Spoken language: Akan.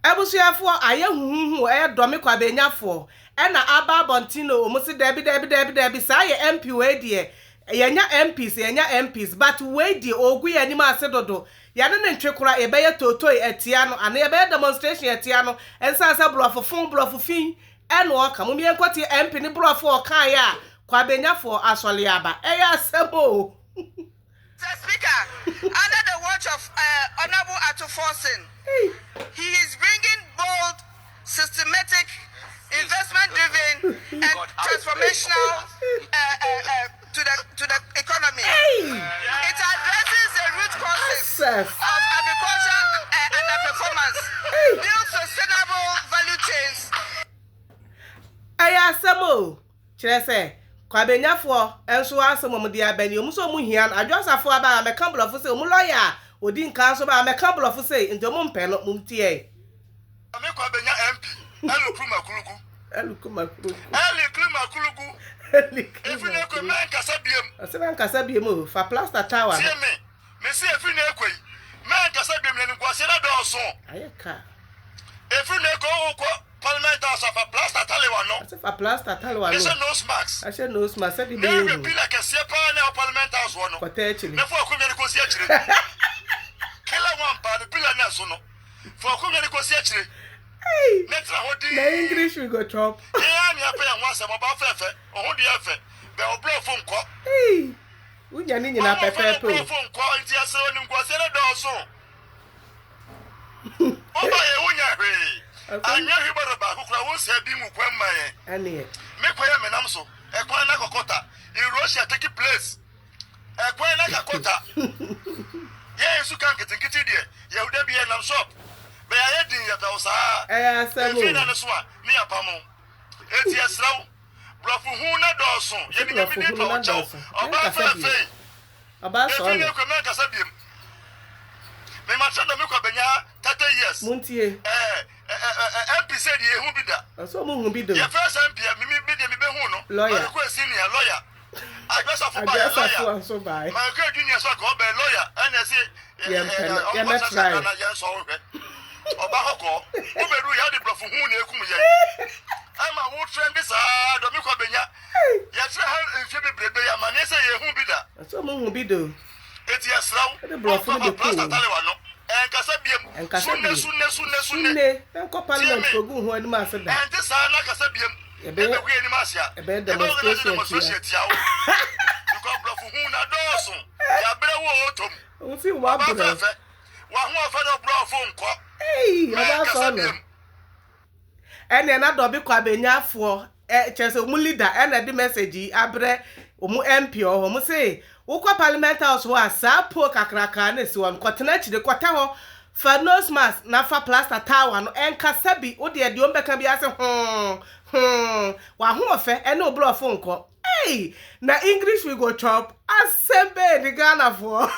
abusuafoɔ ayɛ hunhuuhu ɛyɛ dɔme kwabenyafoɔ ɛna aba bontino omusi debi saa yɛ MP we die yenya MPs but we die ogu yɛ anim ase dodo yɛne ne ntwekora ɛbɛyɛ totoi atia no ana yɛbɛyɛ demonstration atia no ɛnsa sɛ blofofin ɛna ɔka mo miɛnkɔte MP ne blofo ɔka yɛ a kwabenyafoɔ asɔle aba ɛyɛ asɛbo. Speaker, under the watch of Honorable Atuforsen, he is bringing bold, systematic, investment-driven, and transformational to the economy. It addresses the root causes of agriculture underperformance, builds sustainable value chains. Ayasamo, Chese. Kwabenyafoɔ enso asemo mo dia bani omuso mu hia adwasafo aba ameka blofo se omu lawyer odi nka so ba ameka blofo se nto mu mpɛ no mum tie ame kwabenya MP elukumakulugu efine ko men kasa biem asema kasa biem o fa plaster tower tie me se efine ekoi men kasa biem ne nkwase na do so ayeka efine ko Parliament House of Plaster Talewano. I said for Plaster Talewano. I said nose mask. I said nose mask. I said the name. Be like a sepa na Parliament House one. Potentially. Never come here to see actually. Killer one part the pillar na so no. For come here to see actually. Hey. Next one. The English we go chop. Yeah, me pay one some about fefe. Oh the fefe. Be o blow phone call. Hey. Unya ni nyina pepe po. Phone call nti ase oni nkwase na do so. Oba ye unya hwe. Anya hibara ba kokura won se bi mu kwan maye ane me kwaya menam so e kwan na kokota in Russia take place e kwan na kokota ye su kan kitinkiti de ye uda bi enam shop be ya din ya ta osa asemo e fina ne so a me apamo eti esraw blofu hu na doso ye ni bi ni pa o chaw oba fe oba so e fina ko men kasa biem me ma chanda me kwabenya 30 years muntie MP said ye hu bida. So mo hu bida. Your first MP me be hu no. Lawyer. Ko senior lawyer. Abusuafoɔ lawyer. So by. My junior so ko be lawyer. And I say yeah me try. Ya so hwe. Oba hoko. Wo be ru ya de blofu hu na ekum ye. Ama wo trend this do me kwabenya. Ya tra ha mfie bebrebe ya ma ne say ye hu bida. So mo hu bida. Eti asraw. The blofu no be cool. Enkasa biem sunne enko parliament ogun hu ani ma se da ente sa na kasa biem ebe ku ani ma sia ebe demonstration tia o because blofu hu na doso ya bre wo otom o si wa bre wa hu afa do blofu nko oba so no ene na do bi kwabenyafoɔ chese omu leader ene di message abre omu MP o mu say ukwa Parliament House wa sapo kakraka na si won kwotena chide kwota ho fa nose mask na fa plaster tower no enkasa bi wo de ombeka bi ase wa ho ofe ene obrofo nko hey na English we go chop asembe the Ghana for